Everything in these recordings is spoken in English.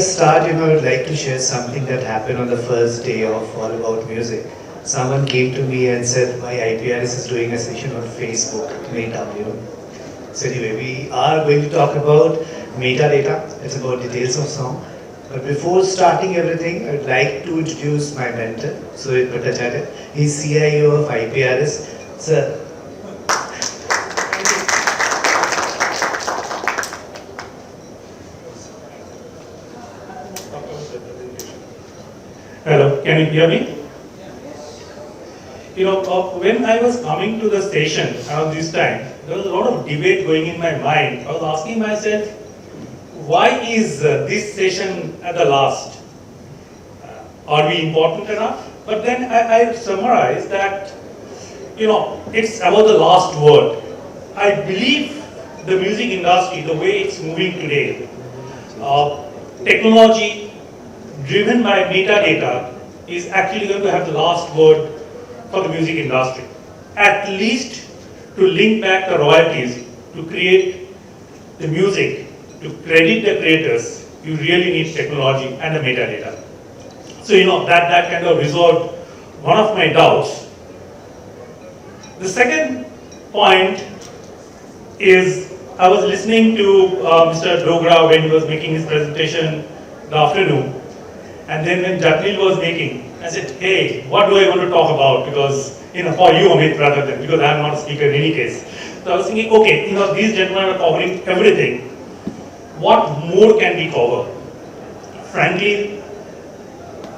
start, I would like to share something that happened on the first day of All About Music. Someone came to me and said, my IPRS is doing a session on Facebook, Meta. So anyway, we are going to talk about metadata. It's about details of song. But before starting everything, I'd like to introduce my mentor, Surit Bhattacharya. He's CIO of IPRS. Sir. Hello, can you hear me? When I was coming to the station around this time, there was a lot of debate going in my mind. I was asking myself, why is this session at the last? Are we important enough? But then I summarized that, it's about the last word. I believe the music industry, the way it's moving today, technology driven by metadata is actually going to have the last word for the music industry. At least to link back the royalties, to create the music, to credit the creators, you really need technology and the metadata. So that kind of resolved one of my doubts. The second point is, I was listening to Mr. Dogra when he was making his presentation in the afternoon. And then when Jatnil was making, I said, hey, what do I want to talk about? Because, for you, Amit, rather than, because I'm not a speaker in any case. So I was thinking, okay, these gentlemen are covering everything. What more can we cover? Frankly,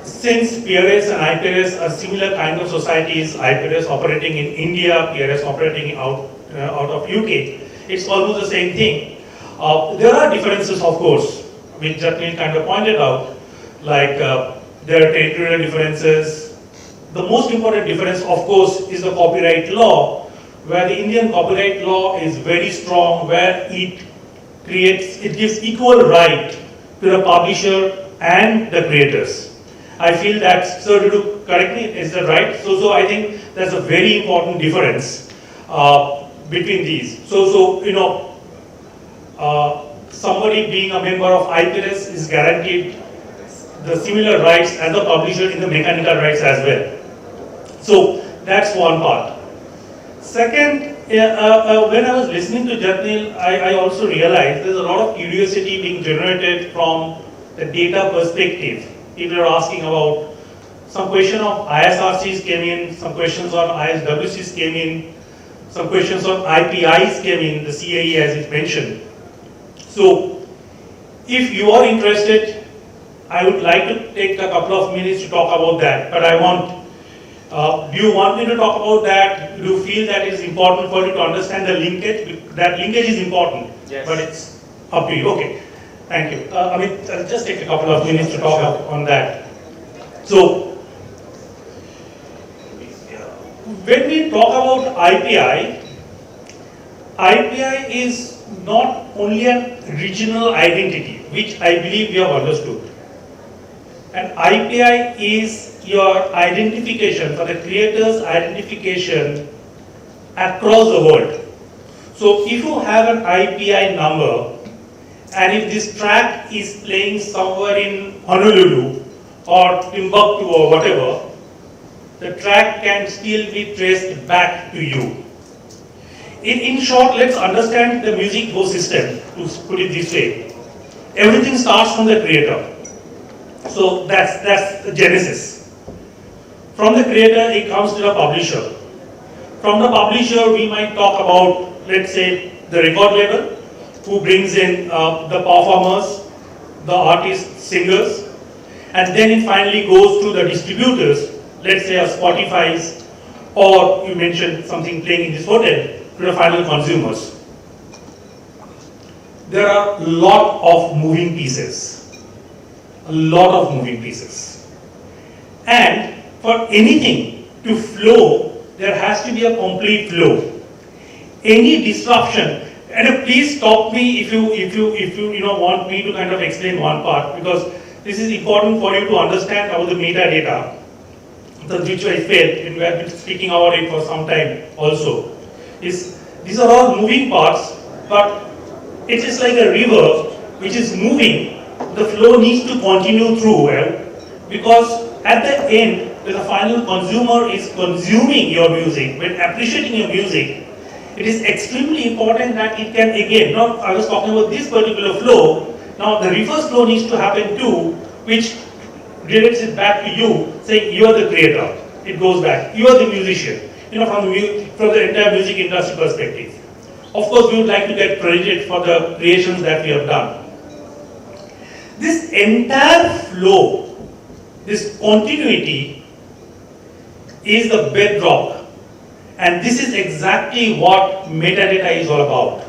since PRS and IPRS are similar kind of societies, IPRS operating in India, PRS operating out of UK, it's almost the same thing. There are differences, of course, which Jatnil kind of pointed out. Like there are territorial differences. The most important difference, of course, is the copyright law, where the Indian copyright law is very strong, where it gives equal right to the publisher and the creators. I feel that, sir, to correct me, is that right? So I think that's a very important difference between these. Somebody being a member of IPRS is guaranteed the similar rights as the publisher in the mechanical rights as well. So that's one part. Second, when I was listening to Jatnil, I also realized there's a lot of curiosity being generated from the data perspective. People are asking about, some question of ISRCs came in, some questions on ISWCs came in, some questions on IPIs came in, the CAE as it mentioned. So if you are interested, I would like to take a couple of minutes to talk about that, but do you want me to talk about that? Do you feel that it is important for you to understand the linkage? That linkage is important, yes. But it's up to you. Okay, thank you. Amit, I'll just take a couple of minutes to talk on that. So, when we talk about IPI is not only a regional identity, which I believe we have understood. And IPI is your identification, for the creator's identification across the world. So if you have an IPI number, and if this track is playing somewhere in Honolulu or Timbuktu or whatever, the track can still be traced back to you. In short, let's understand the music ecosystem, to put it this way. Everything starts from the creator. So that's the genesis. From the creator, it comes to the publisher. From the publisher, we might talk about, let's say, the record label, who brings in the performers, the artists, singers, and then it finally goes to the distributors, let's say a Spotify's, or you mentioned something playing in this hotel, to the final consumers. There are a lot of moving pieces. And for anything to flow, there has to be a complete flow. Any disruption, and please stop me if you want me to kind of explain one part, because this is important for you to understand about the metadata, which I felt, and we have been speaking about it for some time also. These are all moving parts, but it is like a river which is moving, the flow needs to continue through, well, because at the end, when the final consumer is consuming your music, when appreciating your music, it is extremely important that it can again, now I was talking about this particular flow, now the reverse flow needs to happen too, which relates it back to you, saying you are the creator. It goes back, you are the musician, from the entire music industry perspective. Of course, we would like to get credited for the creations that we have done. This entire flow, this continuity is the bedrock, and this is exactly what metadata is all about.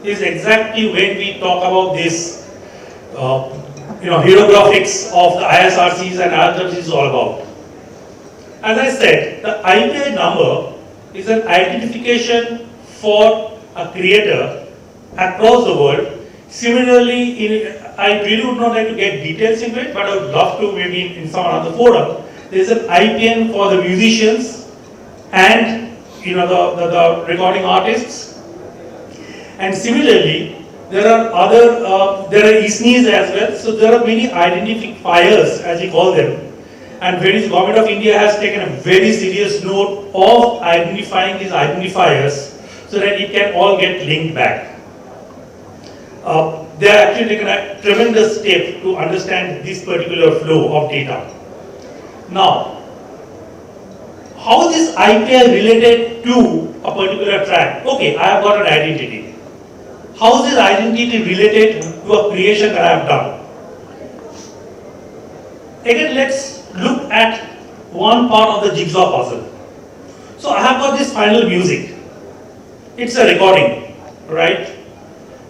This is exactly when we talk about this, hieroglyphics of the ISRCs and RWCs is all about. As I said, the IPI number is an identification for a creator across the world. Similarly, I really would not like to get details into it, but I would love to maybe in some other forum. There is an IPN for the musicians and the recording artists. And similarly, there are ISNIs as well. So there are many identifiers, as we call them. And the government of India has taken a very serious note of identifying these identifiers so that it can all get linked back. They have actually taken a tremendous step to understand this particular flow of data. Now, how is this IPI related to a particular track? Okay, I have got an identity. How is this identity related to a creation that I have done? Again, let's look at one part of the jigsaw puzzle. So I have got this final music. It's a recording, right?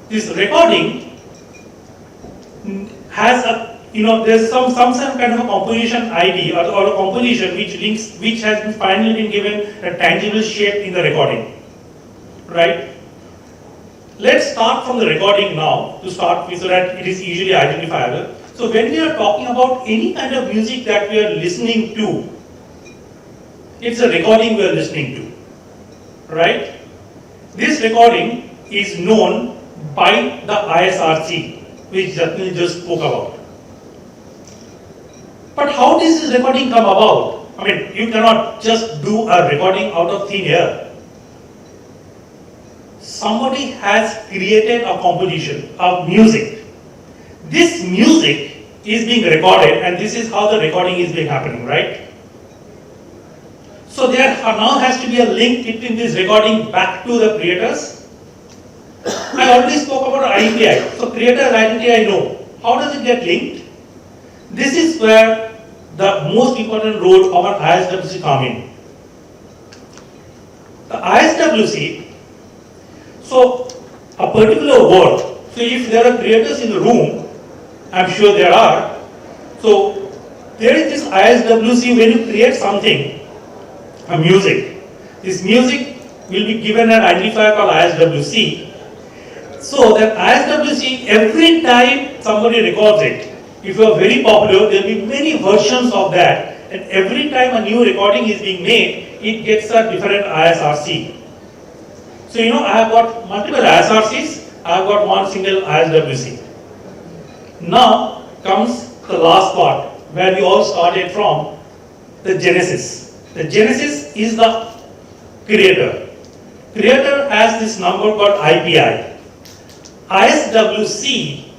This recording has there's some kind of a composition ID or a composition which has been finally been given a tangible shape in the recording, right? Let's start from the recording now to start with so that it is easily identifiable. So when we are talking about any kind of music that we are listening to, it's a recording we are listening to, right? This recording is known by the ISRC, which Jatnil just spoke about. But how does this recording come about? I mean, you cannot just do a recording out of thin air. Somebody has created a composition of music. This music is being recorded, and this is how the recording is being happening, right? So there now has to be a link between this recording back to the creators. I already spoke about IPI. So creator identity I know. How does it get linked? This is where the most important role of an ISWC come in. The ISWC, so a particular word, so if there are creators in the room, I'm sure there are, so there is this ISWC when you create something, a music. This music will be given an identifier called ISWC. So that ISWC, every time somebody records it, if you are very popular, there will be many versions of that, and every time a new recording is being made, it gets a different ISRC. So I have got multiple ISRCs, I have got one single ISWC. Now comes the last part, where we all started from, the genesis. The genesis is the creator. Creator has this number called IPI. ISWC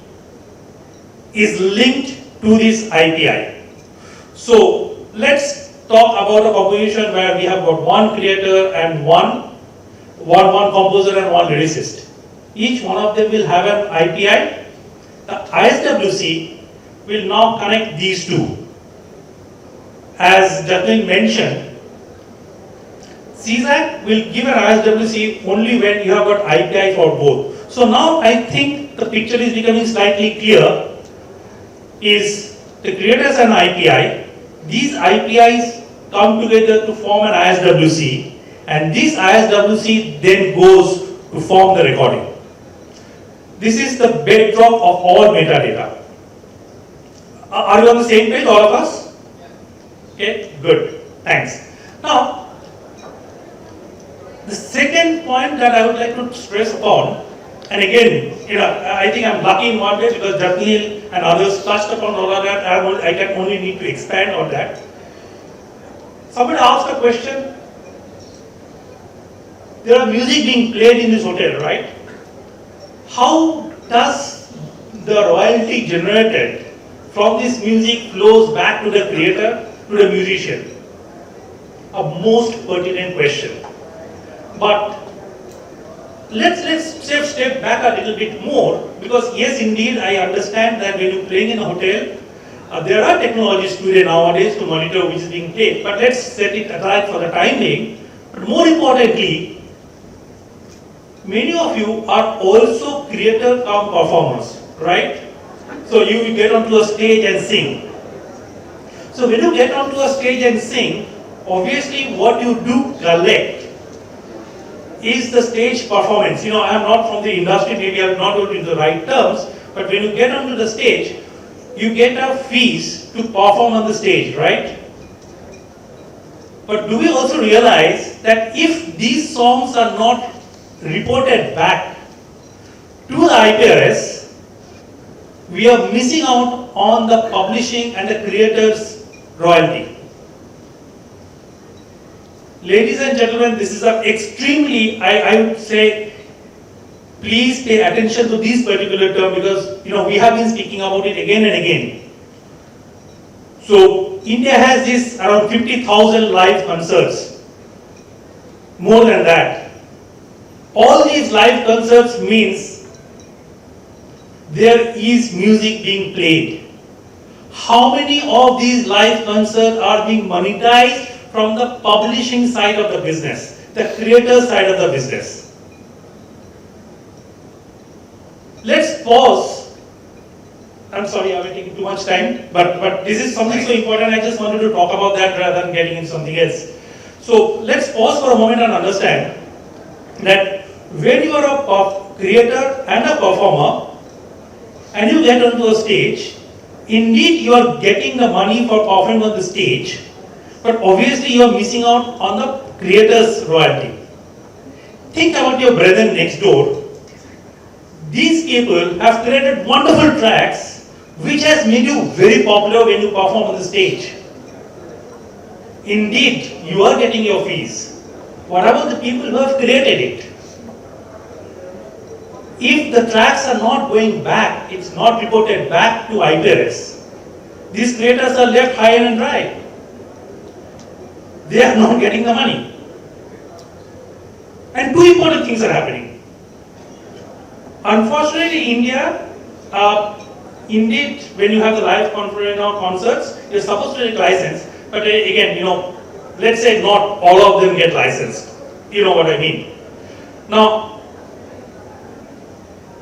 is linked to this IPI. So let's talk about a composition where we have got one creator and one composer and one lyricist. Each one of them will have an IPI. The ISWC will now connect these two. As Jatin mentioned, CSAC will give an ISWC only when you have got IPI for both. So now I think the picture is becoming slightly clear. Is the creators an IPI, these IPIs come together to form an ISWC, and this ISWC then goes to form the recording. This is the bedrock of all metadata. Are you on the same page, all of us? Okay, good, thanks. Now, the second point that I would like to stress upon And again, I think I'm lucky in one way because Jatnil and others touched upon all of that. I can only need to expand on that. Somebody asked a question. There are music being played in this hotel, right? How does the royalty generated from this music flows back to the creator, to the musician? A most pertinent question. But let's step back a little bit more, because yes, indeed, I understand that when you're playing in a hotel, there are technologies today nowadays to monitor which is being played. But let's set it aside for the time being. But more importantly, many of you are also creator cum performers, right? So you get onto a stage and sing. So when you get onto a stage and sing, obviously what you do collect is the stage performance. I am not from the industry, maybe I am not using the right terms, but when you get onto the stage, you get a fees to perform on the stage, right? But do we also realize that if these songs are not reported back to the IPRS, we are missing out on the publishing and the creators' royalty. Ladies and gentlemen, this is an extremely, I would say, please pay attention to this particular term, because we have been speaking about it again and again. So India has this around 50,000 live concerts, more than that. All these live concerts means there is music being played. How many of these live concerts are being monetized from the publishing side of the business, the creator side of the business? Let's pause. I'm sorry, I've been taking too much time, but this is something so important, I just wanted to talk about that rather than getting into something else. So let's pause for a moment and understand that when you are a creator and a performer, and you get onto a stage, indeed you are getting the money for performing on the stage, but obviously you are missing out on the creator's royalty. Think about your brethren next door. These people have created wonderful tracks which has made you very popular when you perform on the stage. Indeed, you are getting your fees. What about the people who have created it? If the tracks are not going back, it's not reported back to IPRS, these creators are left high and dry. They are not getting the money. And two important things are happening. Unfortunately, India, indeed, when you have the live concerts, you're supposed to get license. But again, let's say not all of them get licensed. You know what I mean. Now,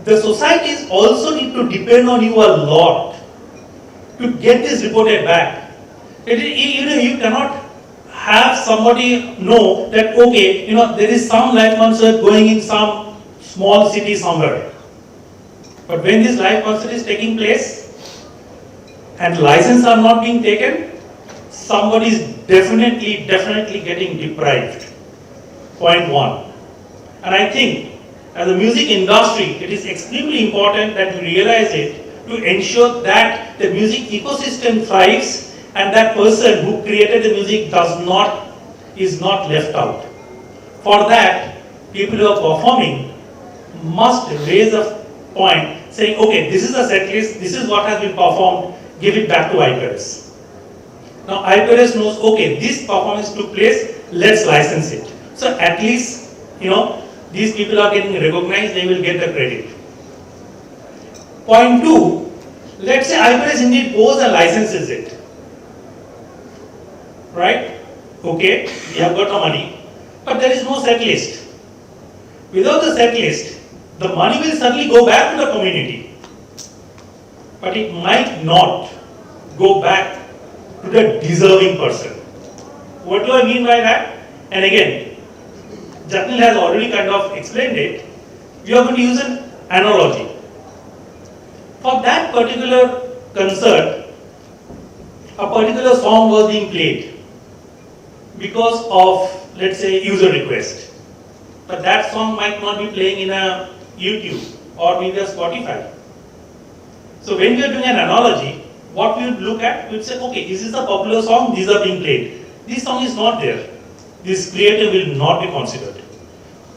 the societies also need to depend on you a lot to get this reported back. You cannot have somebody know that, okay, there is some live concert going in some small city somewhere. But when this live concert is taking place and licenses are not being taken, somebody is definitely getting deprived. Point one. And I think as a music industry, it is extremely important that we realize it to ensure that the music ecosystem thrives and that person who created the music is not left out. For that, people who are performing must raise a point saying, okay, this is a set list, this is what has been performed, give it back to IPRS. Now IPRS knows, okay, this performance took place, let's license it. So at least, these people are getting recognized, they will get the credit. Point two, let's say IPRS indeed goes and licenses it. Right? Okay, we have got the money, but there is no set list. Without the set list, the money will certainly go back to the community, but it might not go back to the deserving person. What do I mean by that? And again, Jatnil has already kind of explained it. We are going to use an analogy. For that particular concert, a particular song was being played because of, let's say, user request. But that song might not be playing in a YouTube. or maybe a Spotify. So when we are doing an analogy, what we would look at, we would say, okay, is this a popular song? These are being played. This song is not there. This creator will not be considered.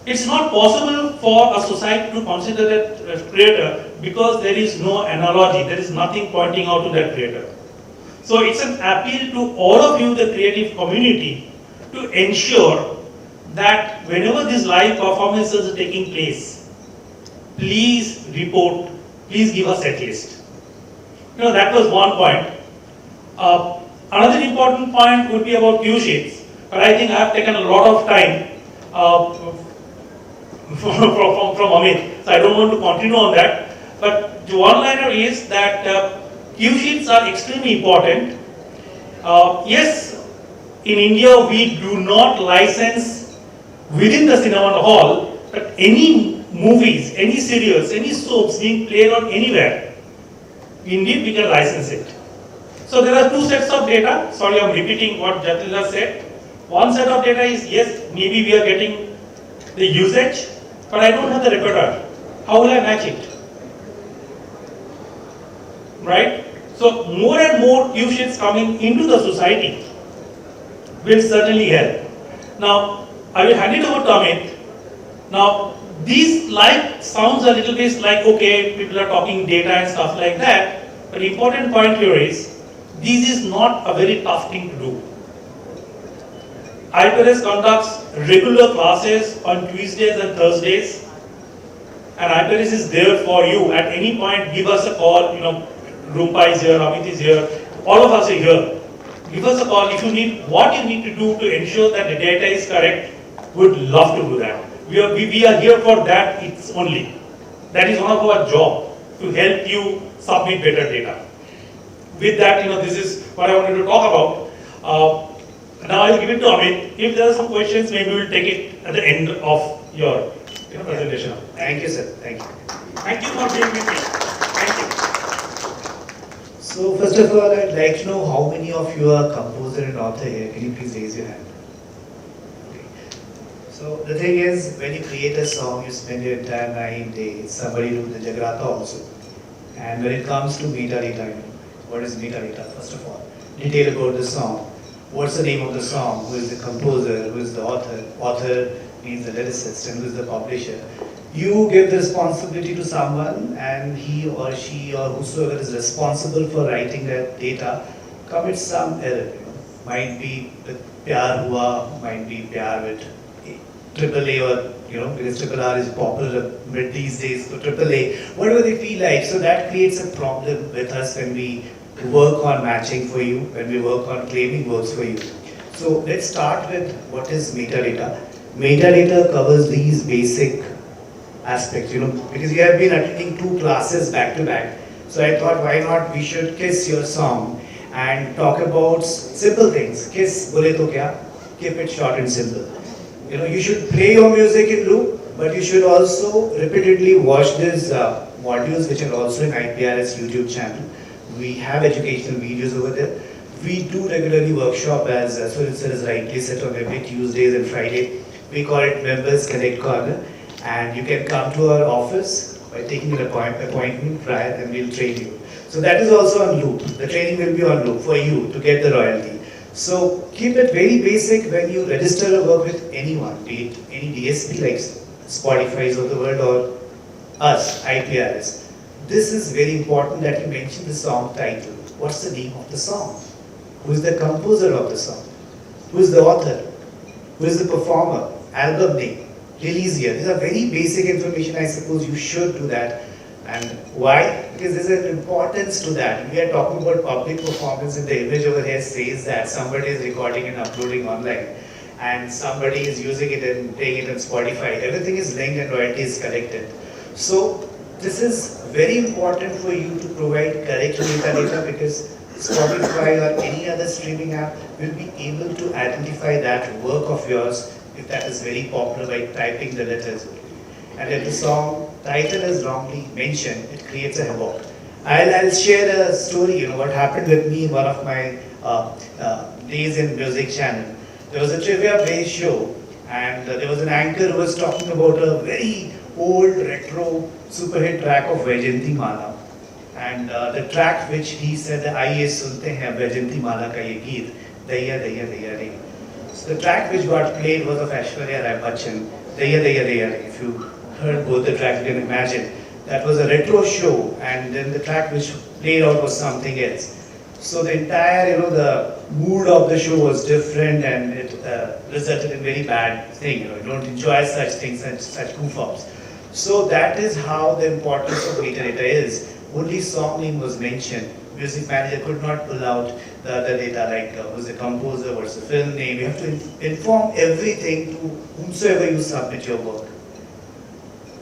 It's not possible for a society to consider that creator because there is no analogy, there is nothing pointing out to that creator. So it's an appeal to all of you, the creative community, to ensure that whenever these live performances are taking place, please report, please give a set list. That was one point. Another important point would be about cue sheets, but I think I have taken a lot of time from Amit, so I don't want to continue on that. But the one-liner is that cue sheets are extremely important. Yes, in India we do not license within the cinema hall, but any movies, any serials, any soaps being played on anywhere, indeed we can license it. So there are two sets of data. Sorry, I'm repeating what Jatilda said. One set of data is, yes, maybe we are getting the usage, but I don't have the repertoire. How will I match it? Right? So more and more cue sheets coming into the society will certainly help. Now, I will hand it over to Amit. Now, these live sounds a little bit like, okay, people are talking data and stuff like that, but important point here is, this is not a very tough thing to do. IPRS conducts regular classes on Tuesdays and Thursdays, and IPRS is there for you. At any point, give us a call. Rumpa is here, Amit is here, all of us are here. Give us a call if you need what you need to do to ensure that the data is correct. Would love to do that. We are here for that. It's only that is one of our job to help you submit better data. With that, this is what I wanted to talk about. Now I'll give it to Amit. If there are some questions, maybe we'll take it at the end of your presentation. Thank you, sir. Thank you. Thank you for being with me. Thank you. So first of all, I'd like to know how many of you are composer and author here. Can you please raise your hand? Okay. So the thing is, when you create a song, you spend your entire 9 days. Somebody do the Jagrata also. And when it comes to metadata, what is metadata? First of all, detail about the song. What's the name of the song? Who is the composer? Who is the author? Author means the lyricist, and who is the publisher? You give the responsibility to someone, and he or she or whosoever is responsible for writing that data commits some error. Might be with Pyar Hua, might be Pyar with triple A, or because triple R is popular mid these days, so triple A, whatever they feel like. So that creates a problem with us when we work on matching for you, when we work on claiming works for you. So let's start with what is metadata. Metadata covers these basic aspects, because you have been attending 2 classes back to back. So I thought, why not we should kiss your song and talk about simple things. Kiss, bole to kya? Keep it short and simple. You should play your music in loop, but you should also repeatedly watch these modules, which are also in IPRS YouTube channel. We have educational videos over there. We do regularly workshop, as Surit sir has rightly said, on every Tuesdays and Friday. We call it Members Connect Corner, and you can come to our office by taking an appointment prior, and we'll train you. So that is also on loop. The training will be on loop for you to get the royalty. So keep it very basic when you register or work with anyone, be it any DSP like Spotify's of the world or us, IPRS. This is very important that you mention the song title. What's the name of the song? Who is the composer of the song? Who is the author? Who is the performer? Album name? Release year? These are very basic information. I suppose you should do that. And why? Because there's an importance to that. We are talking about public performance, and the image over here says that somebody is recording and uploading online, and somebody is using it and playing it on Spotify. Everything is linked and royalty is collected. So this is very important for you to provide correct metadata, because Spotify or any other streaming app will be able to identify that work of yours if that is very popular by typing the letters. And if the song title is wrongly mentioned, it creates a havoc. I'll share a story, what happened with me in one of my days in music channel. There was a trivia based show, and there was an anchor who was talking about a very old retro super hit track of Vaijayanti Mala. And the track which he said, आइए सुनते हैं वैजयंती माला का ये गीत, दैया दैया दैया रे. So the track which got played was of Aishwarya Rai Bachchan, दैया दैया दैया रे. If you heard both the tracks, you can imagine. That was a retro show, and then the track which played out was something else. So the entire, the mood of the show was different, and it resulted in very bad thing. You don't enjoy such things, such goof-ups. So that is how the importance of metadata is. Only song name was mentioned. Music manager could not pull out the other data like who's the composer, what's the film name. You have to inform everything to whomsoever you submit your work.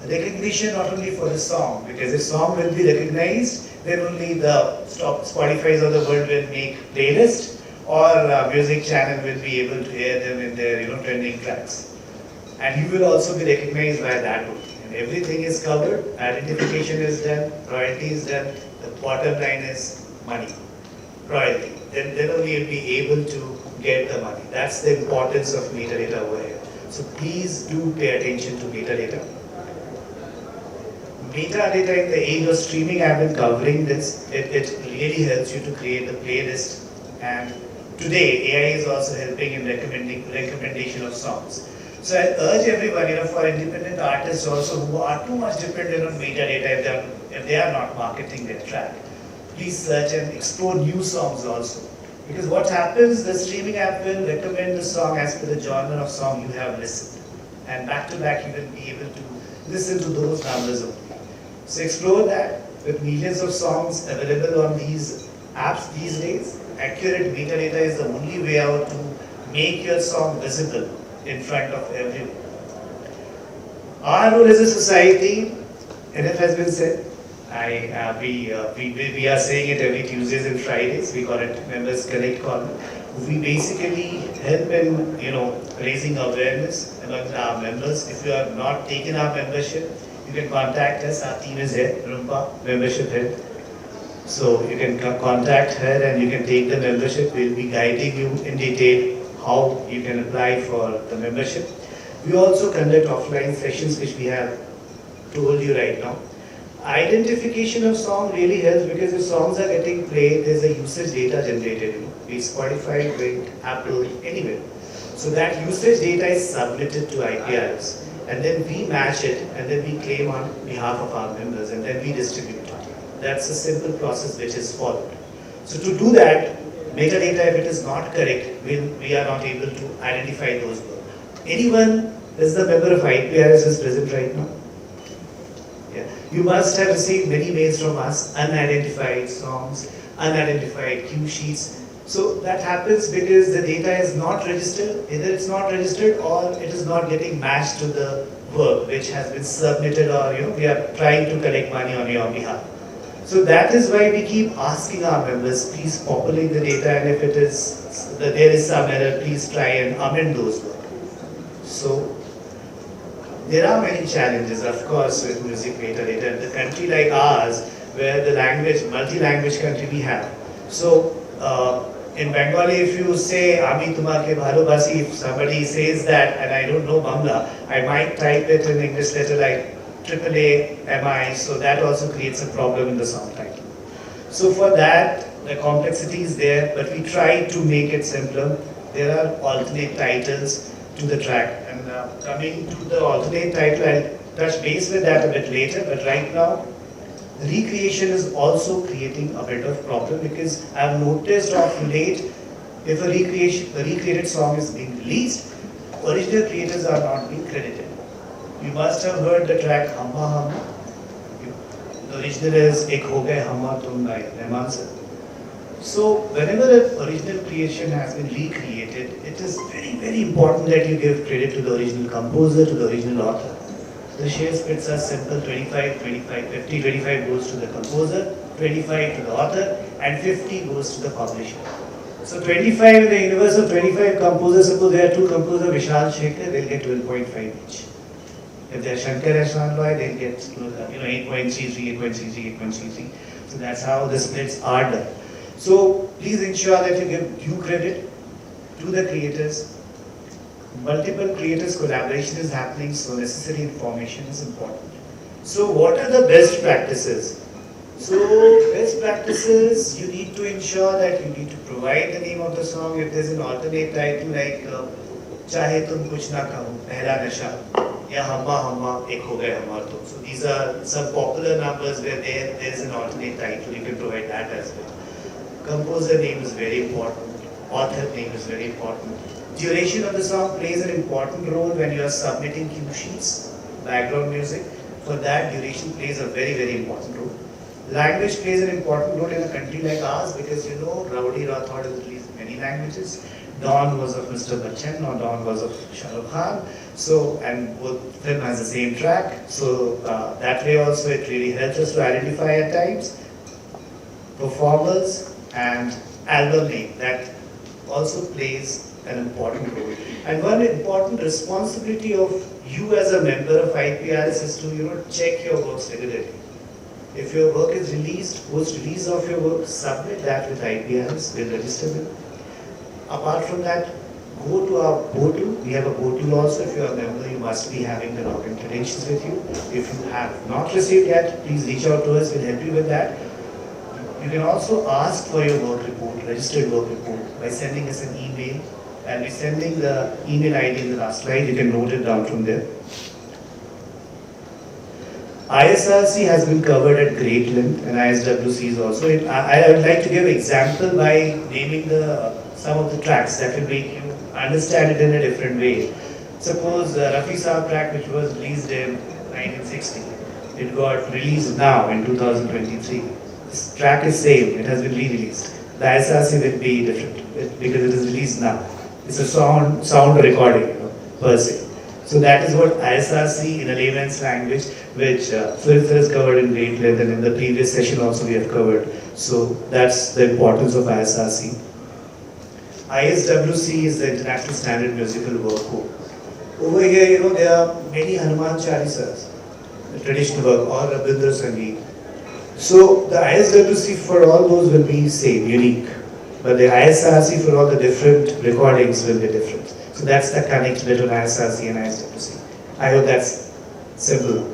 Recognition not only for the song, because the song will be recognized, then only the Spotify's of the world will make playlist, or music channel will be able to hear them in their trending tracks. And you will also be recognized by that only. And everything is covered, identification is done, royalty is done, the bottom line is money, royalty. Then only you'll be able to get the money. That's the importance of metadata over here. So please do pay attention to metadata. Metadata in the age of streaming, I've been covering this. It really helps you to create a playlist. And today, AI is also helping in recommendation of songs. So I urge everyone, for independent artists also who are too much dependent on metadata if they are not marketing their track, please search and explore new songs also. Because what happens, the streaming app will recommend the song as per the genre of song you have listened. And back to back, you will be able to listen to those numbers only. So explore that with millions of songs available on these apps these days. Accurate metadata is the only way out to make your song visible in front of everyone. Our role as a society, and it has been said, we are saying it every Tuesdays and Fridays. We call it Members Connect Call. We basically help in raising awareness among our members. If you have not taken our membership, you can contact us. Our team is here, Rumpa, membership head. So you can contact her and you can take the membership. We'll be guiding you in detail how you can apply for the membership. We also conduct offline sessions, which we have told you right now. Identification of song really helps because if songs are getting played, there's a usage data generated, be it Spotify, Wink, Apple, anywhere. So that usage data is submitted to IPRs, and then we match it, and then we claim on behalf of our members, and then we distribute it. That's a simple process which is followed. So to do that, metadata, if it is not correct, we are not able to identify those words. Anyone is the member of IPRS is present right now? Yeah. You must have received many mails from us, unidentified songs, unidentified cue sheets. So that happens because the data is not registered, either it's not registered or it is not getting matched to the work which has been submitted, or we are trying to collect money on your behalf. So that is why we keep asking our members, please populate the data, and if it is that there is some error, please try and amend those work. So there are many challenges, of course, with music metadata. In a country like ours, where the multi-language country we have. So in Bengali, if you say "Ami tumake bhalobasi," if somebody says that, and I don't know Bangla, I might type it in English letter like AAA MI, so that also creates a problem in the song title. So for that, the complexity is there, but we try to make it simpler. There are alternate titles to the track, and coming to the alternate title, I'll touch base with that a bit later, but right now, recreation is also creating a bit of problem, because I've noticed of late, if a recreated song is being released, original creators are not being credited. You must have heard the track Hamma Hamma. The original is Ek Ho Gaye Hamma Tum by Rahman sir. So whenever an original creation has been recreated, it is very, very important that you give credit to the original composer, to the original author. The share splits are simple: 25, 25, 50. 25 goes to the composer, 25 to the author, and 50 goes to the publisher. So 25 in the universe of 25 composers, suppose there are two composers, Vishal Shekhar, they'll get 12.5 each. If they're Shankar Ehsan Roy, they'll get 8.33, 8.33, 8.33. So that's how the splits are done. So please ensure that you give due credit to the creators. Multiple creators collaboration is happening, so necessary information is important. So what are the best practices? So best practices, you need to ensure that you need to provide the name of the song. If there's an alternate title like Chahe Tum Kuch Na Kaho, Pehla Nasha, या हम्मा हम्मा एक हो गए हमार तो. So these are some popular numbers where there is an alternate title. You can provide that as well. Composer name is very important. Author name is very important. Duration of the song plays an important role when you are submitting cue sheets, background music. For that, duration plays a very, very important role. Language plays an important role in a country like ours because you know Rowdy Rathod has released many languages. Dawn was of Mr. Bachchan, or Dawn was of Shah Rukh Khan. So, and both film has the same track. So that way also it really helps us to identify at times performers and album name. That also plays an important role. And one important responsibility of you as a member of IPRS is to check your works regularly. If your work is released, post-release of your work, submit that with IPRS, we'll register it. Apart from that, go to our portal. We have a portal also. If you are a member, you must be having the login credentials with you. If you have not received yet, please reach out to us. We'll help you with that. You can also ask for your work report, registered work report, by sending us an email. I'll be sending the email ID in the last slide. You can note it down from there. ISRC has been covered at great length, and ISWC is also. I would like to give an example by naming some of the tracks that will make you understand it in a different way. Suppose Rafi Saab track, which was released in 1960, it got released now in 2023. This track is same, it has been re-released. The ISRC will be different because it is released now. It's a sound recording, per se. So that is what ISRC in a layman's language, which Phil has covered in great length, and in the previous session also we have covered. So that's the importance of ISRC. ISWC is the International Standard Musical Work Code. Over here, there are many Hanuman Chalisas, the traditional work, or Rabindra Sangeet. So the ISWC for all those will be same, unique. But the ISRC for all the different recordings will be different. So that's the connect between ISRC and ISWC. I hope that's simple.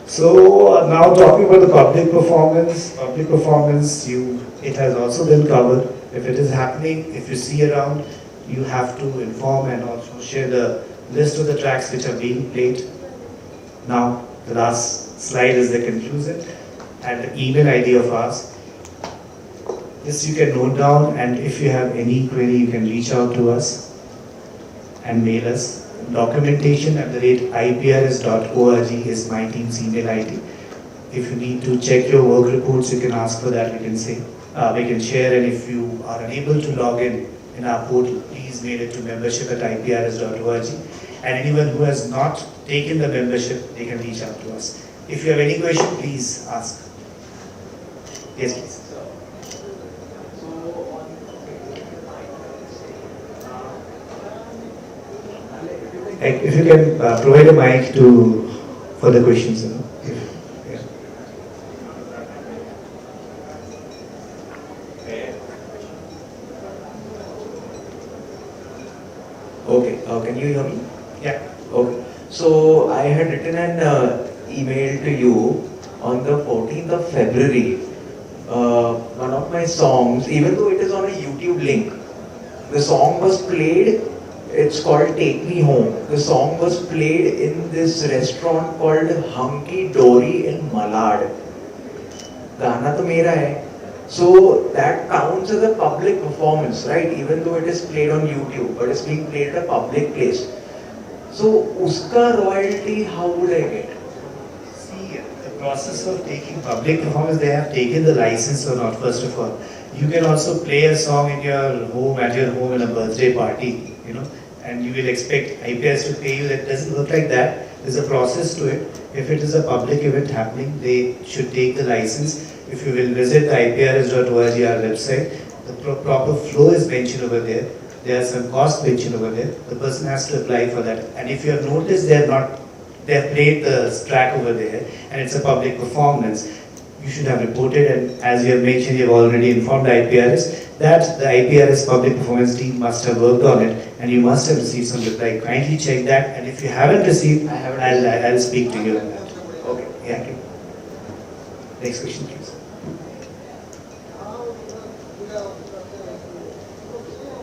So now talking about the public performance. Public performance, it has also been covered. If it is happening, if you see around, you have to inform and also share the list of the tracks which are being played. Now, the last slide is the conclusion and the email ID of ours. This you can note down, and if you have any query, you can reach out to us and mail us. documentation@iprs.org is my team's email ID. If you need to check your work reports, you can ask for that, we can share, and if you are unable to log in our portal, please mail it to membership@iprs.org. And anyone who has not taken the membership, they can reach out to us. If you have any question, please ask. Yes, please. If you can provide a mic for the questions. Yeah. Okay, can you hear me? Yeah. Okay. So I had written an email to you on the 14th of February. One of my songs, even though it is on a YouTube link, the song was played. It's called Take Me Home. The song was played in this restaurant called Hunky Dory in Malad. Gana to mera hai. So that counts as a public performance, right? Even though it is played on YouTube, but it's being played at a public place. So uska royalty, how would I get? See, the process of taking public performance, they have taken the license or not, first of all. You can also play a song at your home in a birthday party, and you will expect IPS to pay you. That doesn't work like that. There's a process to it. If it is a public event happening, they should take the license. If you will visit the iprs.org, our website, the proper flow is mentioned over there. There are some costs mentioned over there. The person has to apply for that. And if you have noticed, they have played the track over there, and it's a public performance. you should have reported, and as you have mentioned, you have already informed the IPRS that the IPRS public performance team must have worked on it, and you must have received some reply. Kindly check that, and if you haven't received, I haven't I'll speak to you on that. Okay. Yeah. Thank you. Next question, please.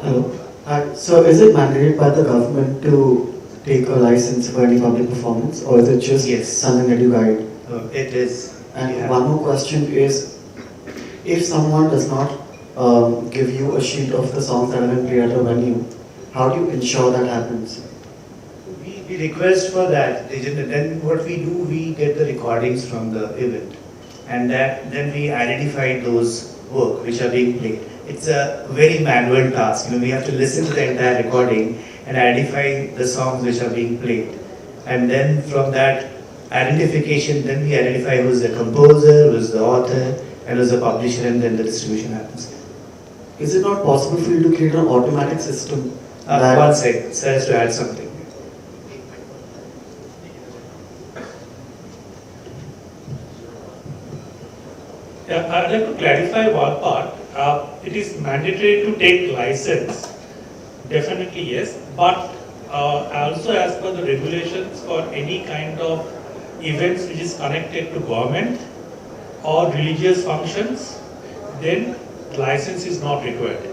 Hello. Hi. So is it mandated by the government to take a license for any public performance, or is it just Yes. something that you guide? It is. And Yeah. one more question is, if someone does not give you a sheet of the songs that have been played at a venue, how do you ensure that happens? We request for that. Then what we do, we get the recordings from the event, and then we identify those work which are being played. It's a very manual task. We have to listen to the entire recording and identify the songs which are being played, and then from that identification, then we identify who's the composer, who's the author, and who's the publisher, and then the distribution happens. Is it not possible for you to create an automatic system? One second, sir has to add something. Yeah, I'd like to clarify one part. It is mandatory to take license. Definitely yes, but also as per the regulations for any kind of events which is connected to government or religious functions, then license is not required.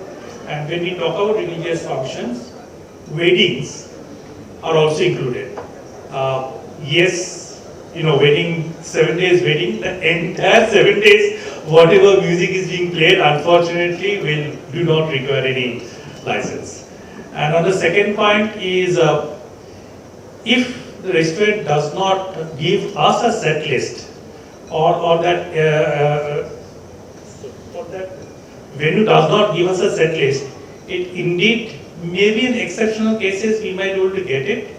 And when we talk about religious functions, weddings are also included. Yes, wedding, 7 days wedding, the entire 7 days, whatever music is being played, unfortunately, do not require any license. And on the second point is, if the restaurant does not give us a set list, or that venue does not give us a set list, it indeed, maybe in exceptional cases, we might be able to get it.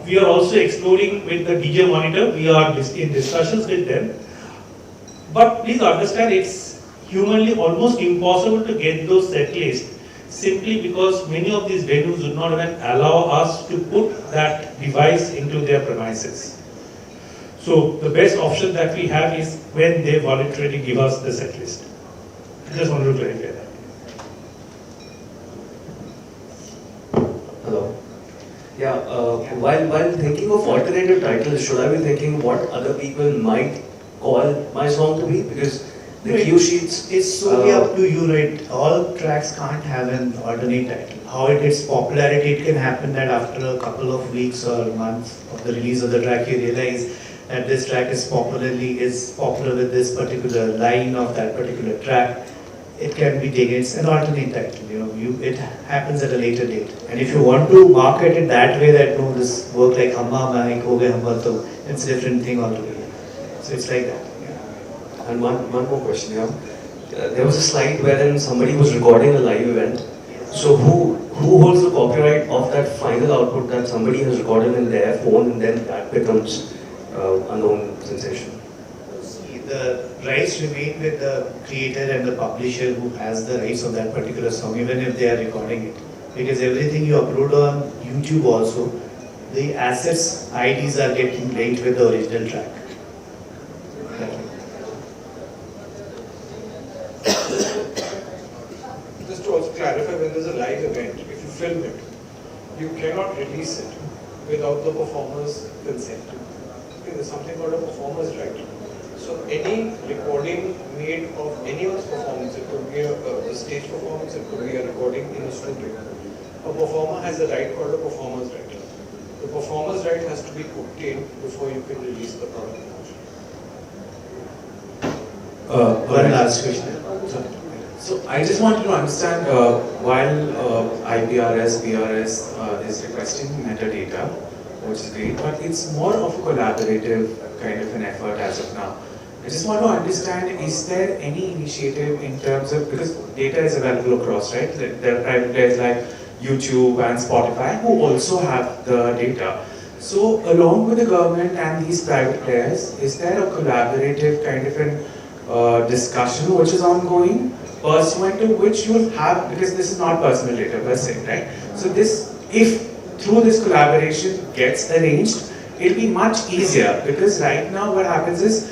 We are also exploring with the DJ monitor, we are in discussions with them. But please understand, it's humanly almost impossible to get those set lists, simply because many of these venues do not even allow us to put that device into their premises. So the best option that we have is when they voluntarily give us the set list. I just wanted to clarify that. Hello. Yeah, while thinking of alternative titles, should I be thinking what other people might call my song to be? Because the cue sheets... It's solely up to you, right? All tracks can't have an alternate title. How it gets popularity, it can happen that after a couple of weeks or months of the release of the track, you realize that this track is popular with this particular line of that particular track. It can be taken, it's an alternate title, it happens at a later date. And if you want to market it that way, that no, this work like Humma Maik Ho Gaye Humma To, it's a different thing altogether. So it's like that. Yeah. And one more question, yeah. There was a slide wherein somebody was recording a live event. So who holds the copyright of that final output that somebody has recorded in their phone, and then that becomes a known sensation? The rights remain with the creator and the publisher who has the rights of that particular song, even if they are recording it. Because everything you upload on YouTube also, the assets, IDs are getting linked with the original track. Just to also clarify, when there's a live event, if you film it, you cannot release it without the performer's consent. Okay, there's something called a performer's right. So any recording made of any of the performance, it could be a stage performance, it could be a recording in a studio. A performer has a right called a performer's right. The performer's right has to be obtained before you can release the product. One last question. So I just wanted to understand, while IPRS, BRS is requesting metadata, which is great, but it's more of a collaborative kind of an effort as of now. I just want to understand, is there any initiative in terms of, because data is available across, right? There are private players like YouTube and Spotify who also have the data. So along with the government and these private players, is there a collaborative kind of an discussion which is ongoing, pursuant to which you will have, because this is not personal data per se, right? So this, if through this collaboration gets arranged, it'll be much easier, because right now what happens is,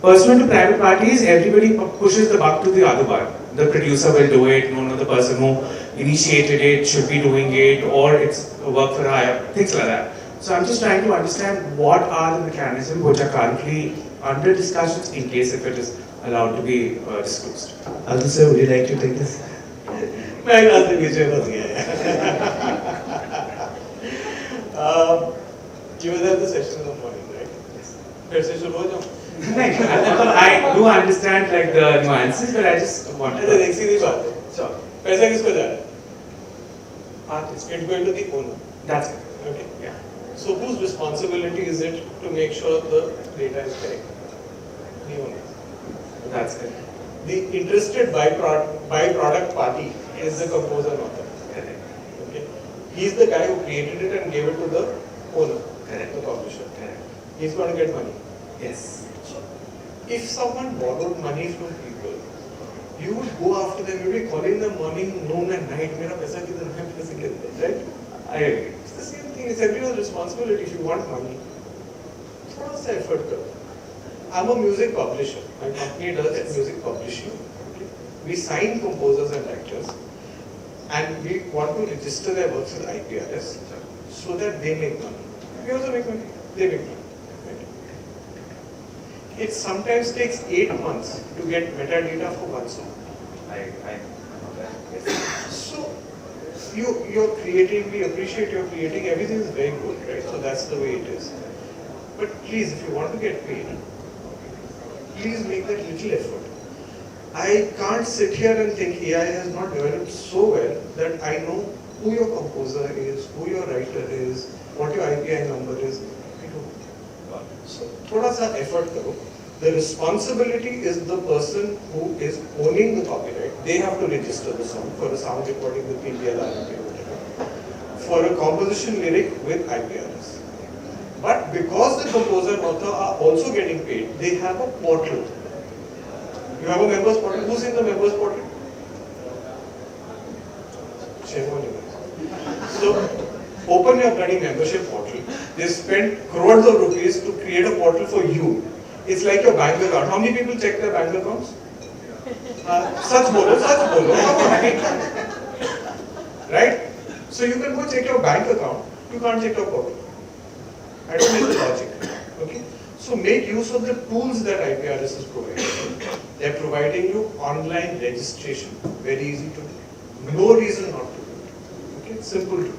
Personal to private parties, everybody pushes the buck to the other one. The producer will do it, no, the person who initiated it should be doing it, or it's work for hire, things like that. So I'm just trying to understand what are the mechanisms which are currently under discussions in case if it is allowed to be disclosed. Adil sir, would you like to take this? मैं रास्ते पीछे फंस गया यार। You were at the session in the morning, right? Yes. फिर से शुरू हो जाऊँ? I do understand like the nuances, but I just want अच्छा to. एक सीधी बात है। Sure. पैसा किसको जा रहा है? Artist. It's going to the owner. That's it. Okay. Yeah. So whose responsibility is it to make sure the data is correct? The owner. That's it. The interested byproduct party is the composer and author. Correct. Okay. He's the guy who created it and gave it to the owner, Correct. the publisher. Correct. He's going to get money. Yes. If someone borrowed money from people, you would go after them, you'd be calling them morning, noon and night, mera paisa kidhar hai, paisa kidhar hai, right? I agree. It's the same thing, it's everyone's responsibility. If you want money, thoda sa effort karo. I'm a music publisher. My company does music publishing. Okay? We sign composers and writers, and we want to register their works with IPRS so that they make money. We also make money. They make money. Right? It sometimes takes 8 months to get metadata for one song. I know that. Yes. So you're creating, we appreciate your creating, everything is very good, right? So that's the way it is. But please, if you want to get paid, please make that little effort. I can't sit here and think AI has not developed so well that I know who your composer is, who your writer is, what your IPI number is. I don't. So, thoda sa effort karo. The responsibility is the person who is owning the copyright. They have to register the song for a sound recording with PPL, whatever. For a composition lyric with IPRS. But because the composer and author are also getting paid, they have a portal. You have a members portal. Who's in the members portal? Shame on you guys. So, open your bloody membership portal. They spend crores of rupees to create a portal for you. It's like your bank account. How many people check their bank accounts? Such bolo, come on. Right? So you can go check your bank account. You can't check your portal. I don't know the logic. Okay? So make use of the tools that IPRS is providing. They're providing you online registration. Very easy to do. No reason not to do it. Okay? Simple to do.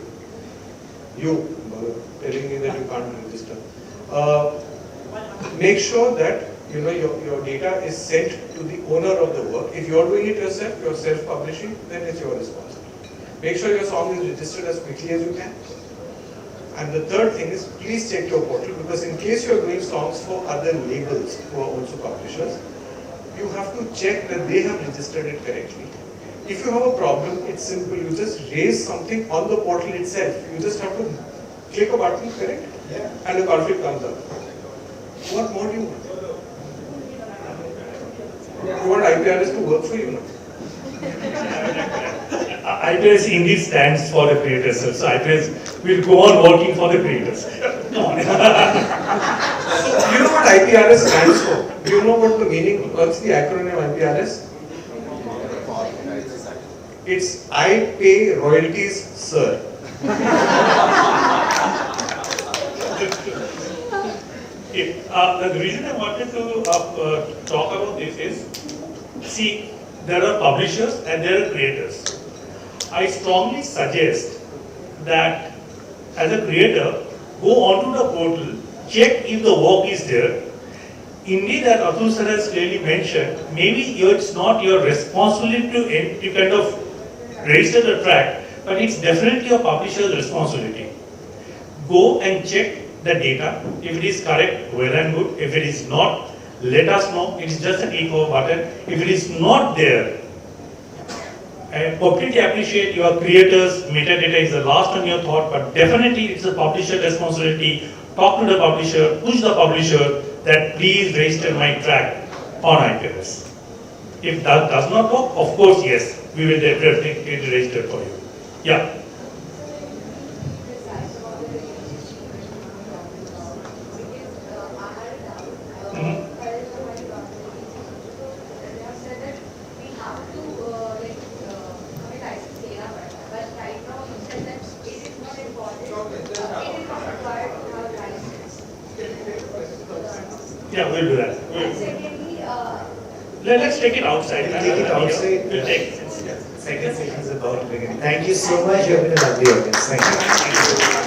You telling me that you can't register. Make sure that your data is sent to the owner of the work. If you're doing it yourself, you're self-publishing, then it's your responsibility. Make sure your song is registered as quickly as you can. And the third thing is, please check your portal, because in case you're doing songs for other labels who are also publishers, you have to check that they have registered it correctly. If you have a problem, it's simple. You just raise something on the portal itself. You just have to click a button, correct? Yeah. And the conflict comes up. What more do you want? You want IPRS to work for you now? IPS indeed stands for the creators. So IPS will go on working for the creators. Come on. So, you know what IPRS stands for? Do you know what the meaning, what's the acronym IPRS? It's I pay royalties, sir. Okay. The reason I wanted to talk about this is, see, there are publishers and there are creators. I strongly suggest that as a creator, go onto the portal, check if the work is there. Indeed, as Atul sir has clearly mentioned, maybe it's not your responsibility to kind of register the track, but it's definitely a publisher's responsibility. Go and check the data. If it is correct, well and good. If it is not, let us know. It is just a click of a button. If it is not there, I completely appreciate your creators. Metadata is the last on your thought, but definitely it's a publisher responsibility. Talk to the publisher, push the publisher that please register my track on IPRS. If that does not work, of course, yes, we will definitely get it registered for you. Yeah. Yeah, we'll do that. And secondly, Let's take it outside. We'll take it outside. We'll take it. Second session is about to begin. Thank you so much. You have been a lovely audience. Thank you.